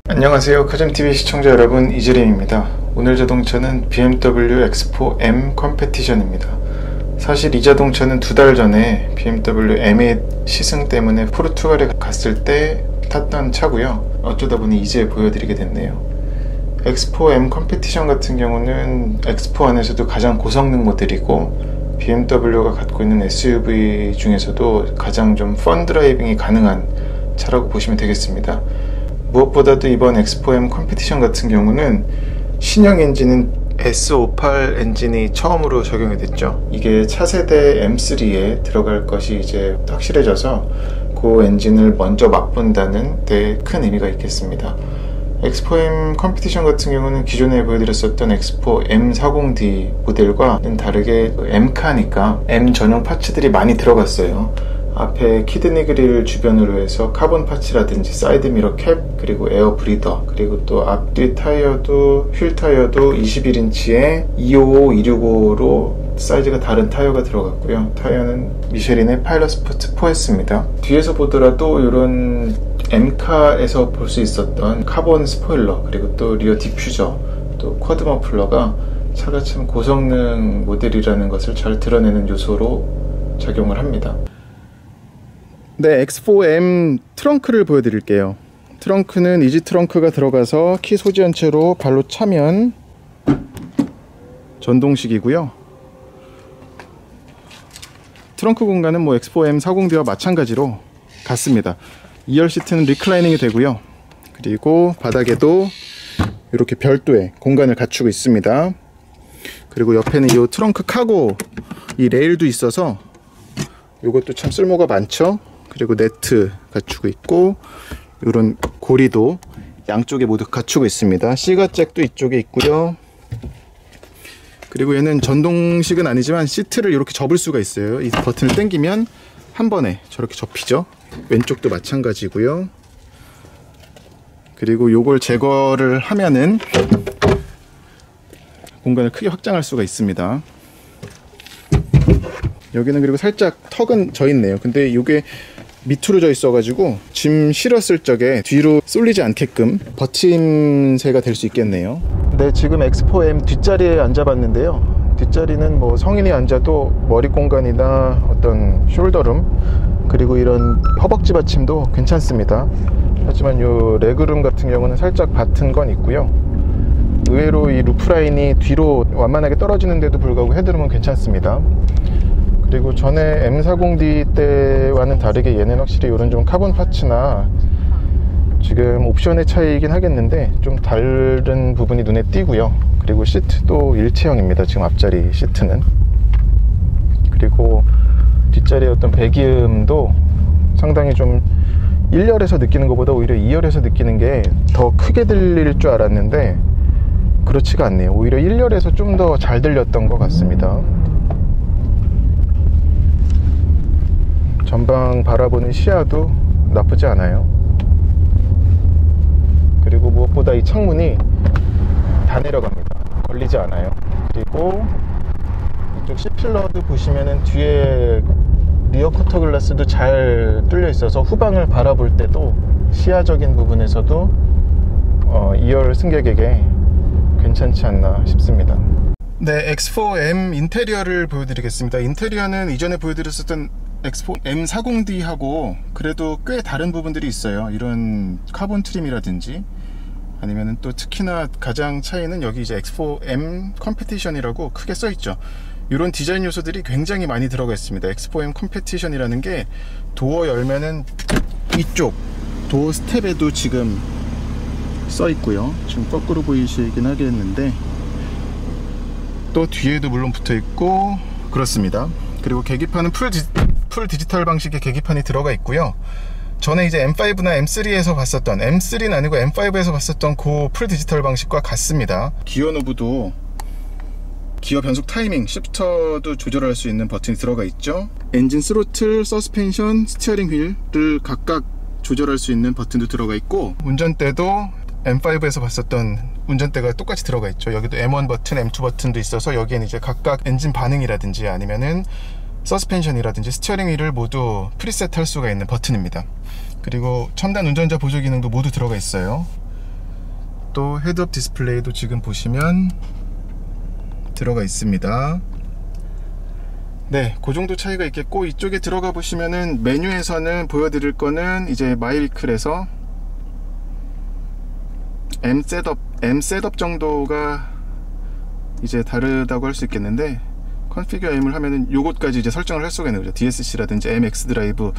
안녕하세요. 카즘TV 시청자 여러분, 이재림입니다. 오늘 자동차는 BMW X4 M 컴페티션입니다. 사실 이 자동차는 2달 전에 BMW M8 시승 때문에 포르투갈에 갔을 때 탔던 차고요. 어쩌다 보니 이제 보여드리게 됐네요. X4 M 컴페티션 같은 경우는 X4 안에서도 가장 고성능 모델이고 BMW가 갖고 있는 SUV 중에서도 가장 좀 펀 드라이빙이 가능한 차라고 보시면 되겠습니다. 무엇보다도 이번 X4M 컴페티션 같은 경우는 신형 엔진은 S58 엔진이 처음으로 적용이 됐죠. 이게 차세대 M3에 들어갈 것이 이제 확실해져서 그 엔진을 먼저 맛본다는 데 큰 의미가 있겠습니다. X4M 컴페티션 같은 경우는 기존에 보여드렸었던 X4 M40D 모델과는 다르게 M카니까 M 전용 파츠들이 많이 들어갔어요. 앞에 키드니 그릴 주변으로 해서 카본 파츠라든지 사이드 미러 캡, 그리고 에어 브리더, 그리고 또 앞뒤 타이어도 휠 타이어도 21인치에 255, 265로 사이즈가 다른 타이어가 들어갔고요. 타이어는 미쉐린의 파일럿 스포츠 4S입니다. 뒤에서 보더라도 이런 M카에서 볼 수 있었던 카본 스포일러, 그리고 또 리어 디퓨저, 또 쿼드 머플러가 차가 참 고성능 모델이라는 것을 잘 드러내는 요소로 작용을 합니다. 네, X4M 트렁크를 보여드릴게요. 트렁크는 이지 트렁크가 들어가서 키 소지한 채로 발로 차면 전동식이고요. 트렁크 공간은 뭐 X4M 40D와 마찬가지로 같습니다. 2열 시트는 리클라이닝이 되고요. 그리고 바닥에도 이렇게 별도의 공간을 갖추고 있습니다. 그리고 옆에는 이 트렁크 카고 이 레일도 있어서 이것도 참 쓸모가 많죠. 그리고 네트 갖추고 있고, 이런 고리도 양쪽에 모두 갖추고 있습니다. C가잭도 이쪽에 있고요. 그리고 얘는 전동식은 아니지만 시트를 이렇게 접을 수가 있어요. 이 버튼을 당기면 한 번에 저렇게 접히죠. 왼쪽도 마찬가지고요. 그리고 요걸 제거를 하면은 공간을 크게 확장할 수가 있습니다. 여기는 그리고 살짝 턱은 져 있네요. 근데 이게 밑으로 져 있어 가지고 짐 실었을 적에 뒤로 쏠리지 않게끔 버팀새가 될 수 있겠네요. 네, 지금 X4M 뒷자리에 앉아봤는데요. 뒷자리는 뭐 성인이 앉아도 머리 공간이나 어떤 숄더룸, 그리고 이런 허벅지 받침도 괜찮습니다. 하지만 요 레그룸 같은 경우는 살짝 받은 건 있고요. 의외로 이 루프라인이 뒤로 완만하게 떨어지는데도 불구하고 헤드룸은 괜찮습니다. 그리고 전에 M40D 때와는 다르게 얘는 확실히 이런 좀 카본 파츠나 지금 옵션의 차이이긴 하겠는데 좀 다른 부분이 눈에 띄고요. 그리고 시트도 일체형입니다. 지금 앞자리 시트는. 그리고 뒷자리의 어떤 배기음도 상당히 좀 1열에서 느끼는 것보다 오히려 2열에서 느끼는 게 더 크게 들릴 줄 알았는데 그렇지가 않네요. 오히려 1열에서 좀 더 잘 들렸던 것 같습니다. 전방 바라보는 시야도 나쁘지 않아요. 그리고 무엇보다 이 창문이 다 내려갑니다. 걸리지 않아요. 그리고 이쪽 C필러도 보시면은 뒤에 리어 커터 글라스도 잘 뚫려 있어서 후방을 바라볼 때도 시야적인 부분에서도 2열 승객에게 괜찮지 않나 싶습니다. 네, X4M 인테리어를 보여드리겠습니다. 인테리어는 이전에 보여드렸었던 X4 M40D하고 그래도 꽤 다른 부분들이 있어요. 이런 카본 트림이라든지, 아니면은 또 특히나 가장 차이는 여기 이제 X4M 컴페티션이라고 크게 써있죠. 이런 디자인 요소들이 굉장히 많이 들어가 있습니다. X4M 컴페티션이라는 게 도어 열면은 이쪽 도어 스텝에도 지금 써있고요. 지금 거꾸로 보이시긴 하겠는데 또 뒤에도 물론 붙어있고 그렇습니다. 그리고 계기판은 풀 디지털 방식의 계기판이 들어가 있고요. 전에 이제 M5나 M3에서 봤었던, M3는 아니고 M5에서 봤었던 그 풀 디지털 방식과 같습니다. 기어 노브도 기어 변속 타이밍, 시프터도 조절할 수 있는 버튼이 들어가 있죠. 엔진 스로틀, 서스펜션, 스티어링 휠을 각각 조절할 수 있는 버튼도 들어가 있고, 운전대도 M5에서 봤었던 운전대가 똑같이 들어가 있죠. 여기도 M1 버튼, M2 버튼도 있어서 여기에는 이제 각각 엔진 반응이라든지 아니면은 서스펜션이라든지 스티어링 휠을 모두 프리셋 할 수가 있는 버튼입니다. 그리고 첨단 운전자 보조 기능도 모두 들어가 있어요. 또 헤드업 디스플레이도 지금 보시면 들어가 있습니다. 네, 그 정도 차이가 있겠고, 이쪽에 들어가 보시면은 메뉴에서는 보여드릴 거는 이제 마이비클에서 M 셋업 정도가 이제 다르다고 할 수 있겠는데, 컨피규어 M을 하면은 요것까지 이제 설정을 할 수가 있는 거죠. DSC라든지 MX 드라이브.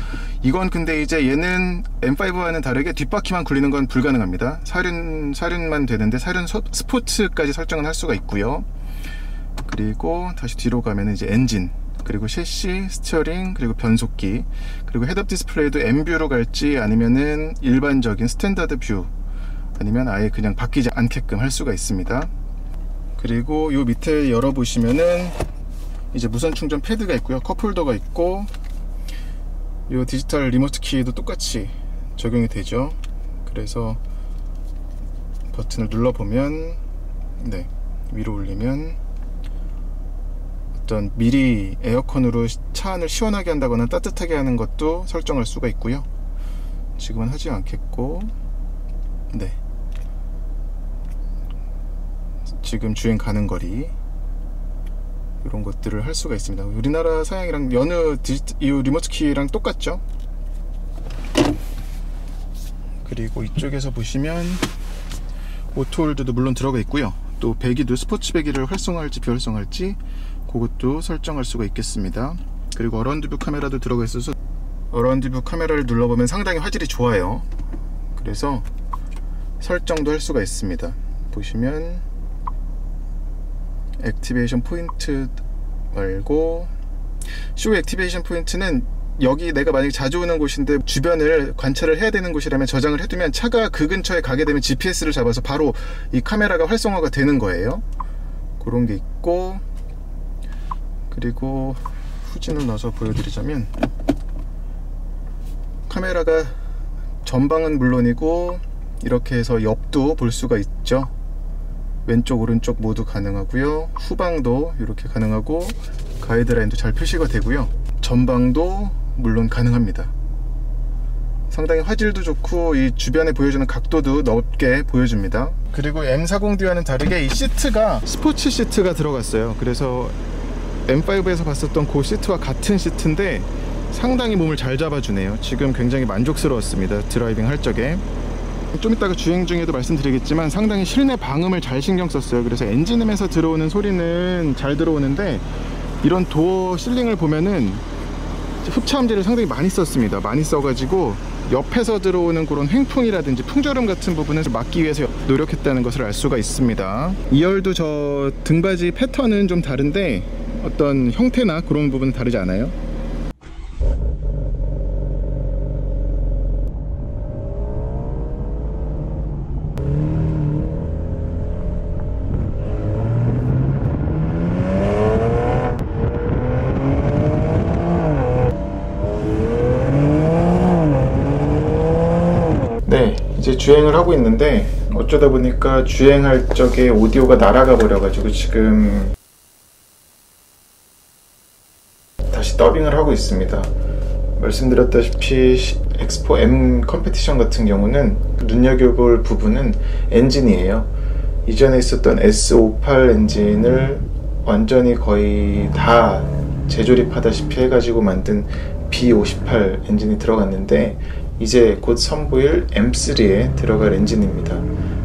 이건 근데 이제 얘는 M5와는 다르게 뒷바퀴만 굴리는 건 불가능합니다. 사륜만 되는데, 사륜 스포츠까지 설정을 할 수가 있고요. 그리고 다시 뒤로 가면은 이제 엔진, 그리고 셰시, 스티어링, 그리고 변속기, 그리고 헤드업 디스플레이도 M뷰로 갈지 아니면은 일반적인 스탠다드 뷰, 아니면 아예 그냥 바뀌지 않게끔 할 수가 있습니다. 그리고 요 밑에 열어보시면은 이제 무선 충전 패드가 있고요, 컵홀더가 있고, 요 디지털 리모트 키도 똑같이 적용이 되죠. 그래서 버튼을 눌러보면, 네, 위로 올리면 어떤 미리 에어컨으로 차 안을 시원하게 한다거나 따뜻하게 하는 것도 설정할 수가 있고요. 지금은 하지 않겠고, 네, 지금 주행 가는 거리, 이런 것들을 할 수가 있습니다. 우리나라 사양이랑 여느 이 리모트 키랑 똑같죠. 그리고 이쪽에서 보시면 오토홀드도 물론 들어가 있고요, 또 배기도 스포츠 배기를 활성화할지 비활성화할지 그것도 설정할 수가 있겠습니다. 그리고 어라운드 뷰 카메라도 들어가 있어서 어라운드 뷰 카메라를 눌러보면 상당히 화질이 좋아요. 그래서 설정도 할 수가 있습니다. 보시면 액티베이션 포인트 말고, 쇼 액티베이션 포인트는 여기 내가 만약에 자주 오는 곳인데 주변을 관찰을 해야 되는 곳이라면 저장을 해두면 차가 그 근처에 가게 되면 GPS를 잡아서 바로 이 카메라가 활성화가 되는 거예요. 그런 게 있고, 그리고 후진을 넣어서 보여드리자면, 카메라가 전방은 물론이고 이렇게 해서 옆도 볼 수가 있죠. 왼쪽 오른쪽 모두 가능하고요, 후방도 이렇게 가능하고, 가이드라인도 잘 표시가 되고요, 전방도 물론 가능합니다. 상당히 화질도 좋고 이 주변에 보여주는 각도도 넓게 보여줍니다. 그리고 M40D와는 다르게 이 시트가 스포츠 시트가 들어갔어요. 그래서 M5에서 봤었던 그 시트와 같은 시트인데 상당히 몸을 잘 잡아주네요. 지금 굉장히 만족스러웠습니다, 드라이빙 할 적에. 좀 이따가 주행 중에도 말씀드리겠지만 상당히 실내 방음을 잘 신경 썼어요. 그래서 엔진음에서 들어오는 소리는 잘 들어오는데, 이런 도어 실링을 보면은 흡차음제를 상당히 많이 썼습니다. 많이 써가지고 옆에서 들어오는 그런 횡풍이라든지 풍절음 같은 부분을 막기 위해서 노력했다는 것을 알 수가 있습니다. 2열도 저 등받이 패턴은 좀 다른데 어떤 형태나 그런 부분은 다르지 않아요. 네, 이제 주행을 하고 있는데 어쩌다 보니까 주행할 적에 오디오가 날아가 버려가지고 지금 다시 더빙을 하고 있습니다. 말씀드렸다시피 엑스포 M 컴페티션 같은 경우는 눈여겨볼 부분은 엔진이에요. 이전에 있었던 S58 엔진을 완전히 거의 다 재조립하다시피 해가지고 만든 B58 엔진이 들어갔는데, 이제 곧 선보일 M3에 들어갈 엔진입니다.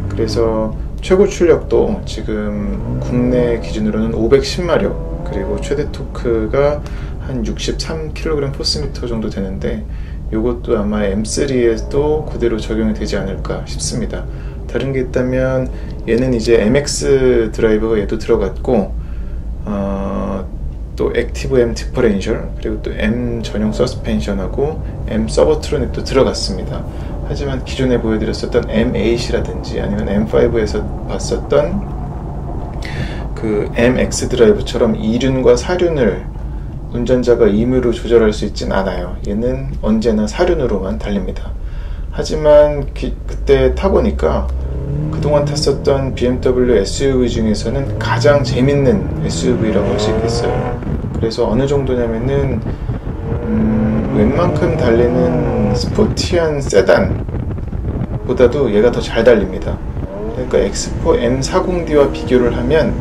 그래서 최고 출력도 지금 국내 기준으로는 510마력, 그리고 최대 토크가 한 63kg 포스미터 정도 되는데, 이것도 아마 M3에도 그대로 적용이 되지 않을까 싶습니다. 다른 게 있다면 얘는 이제 MX 드라이버가 얘도 들어갔고, 또 액티브 M 디퍼렌셜, 그리고 또 M 전용 서스펜션하고 M 서버트로닉도 들어갔습니다. 하지만 기존에 보여드렸었던 M8이라든지 아니면 M5에서 봤었던 그 MX 드라이브처럼 2륜과 4륜을 운전자가 임의로 조절할 수 있진 않아요. 얘는 언제나 4륜으로만 달립니다. 하지만 그때 타보니까 그동안 탔었던 BMW SUV 중에서는 가장 재밌는 SUV라고 할 수 있겠어요. 그래서 어느 정도냐면은 웬만큼 달리는 스포티한 세단 보다도 얘가 더 잘 달립니다. 그러니까 X4 M40D와 비교를 하면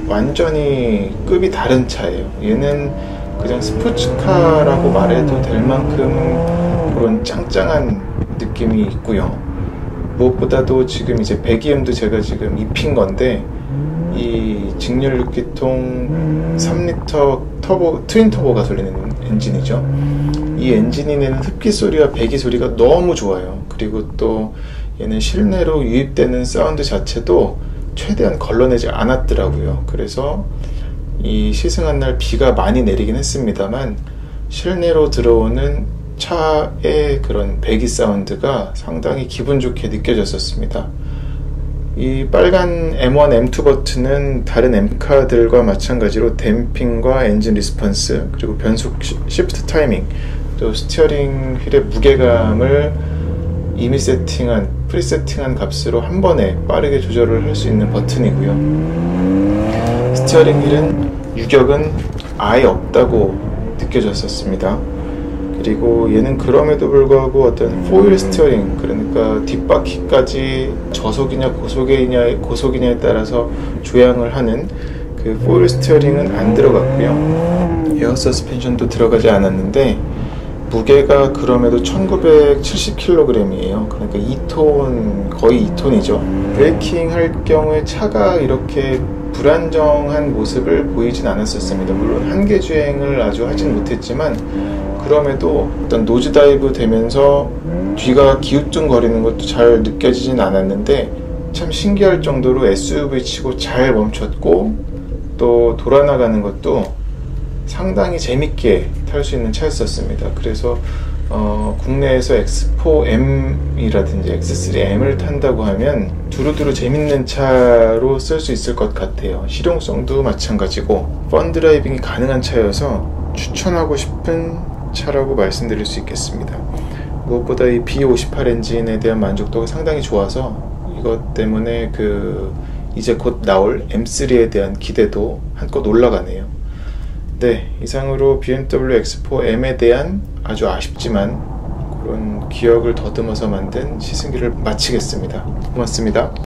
완전히 급이 다른 차예요. 얘는 그냥 스포츠카라고 말해도 될 만큼 그런 짱짱한 느낌이 있고요. 무엇보다도 지금 이제 배기음도 제가 지금 입힌 건데, 이 직렬 6기통 3리터 터보 트윈 터보 가솔린 엔진이죠. 이 엔진이 내는 흡기 소리와 배기 소리가 너무 좋아요. 그리고 또 얘는 실내로 유입되는 사운드 자체도 최대한 걸러내지 않았더라고요. 그래서 이 시승한 날 비가 많이 내리긴 했습니다만 실내로 들어오는 차의 그런 배기 사운드가 상당히 기분 좋게 느껴졌었습니다. 이 빨간 M1, M2 버튼은 다른 M카들과 마찬가지로 댐핑과 엔진 리스폰스, 그리고 변속 시프트 타이밍, 또 스티어링 휠의 무게감을 이미 프리세팅한 값으로 한 번에 빠르게 조절을 할 수 있는 버튼이고요. 스티어링 휠은 유격은 아예 없다고 느껴졌었습니다. 그리고 얘는 그럼에도 불구하고 어떤 4휠 스티어링, 그러니까 뒷바퀴까지 저속이냐 고속이냐에 따라서 조향을 하는 그 4휠 스티어링은 안 들어갔고요. 에어 서스펜션도 들어가지 않았는데 무게가 그럼에도 1970kg이에요. 그러니까 2톤, 거의 2톤이죠. 브레이킹 할 경우에 차가 이렇게 불안정한 모습을 보이진 않았었습니다. 물론 한계 주행을 아주 하진 못했지만 그럼에도 어떤 노즈 다이브 되면서 뒤가 기우뚱거리는 것도 잘 느껴지진 않았는데, 참 신기할 정도로 SUV 치고 잘 멈췄고 또 돌아나가는 것도 상당히 재밌게 탈 수 있는 차였었습니다. 그래서 국내에서 X4M이라든지 X3M을 탄다고 하면 두루두루 재밌는 차로 쓸 수 있을 것 같아요. 실용성도 마찬가지고 펀드라이빙이 가능한 차여서 추천하고 싶은 차라고 말씀드릴 수 있겠습니다. 무엇보다 이 B58 엔진에 대한 만족도가 상당히 좋아서 이것 때문에 이제 곧 나올 M3에 대한 기대도 한껏 올라가네요. 네, 이상으로 BMW X4M에 대한 아주 아쉽지만 그런 기억을 더듬어서 만든 시승기를 마치겠습니다. 고맙습니다.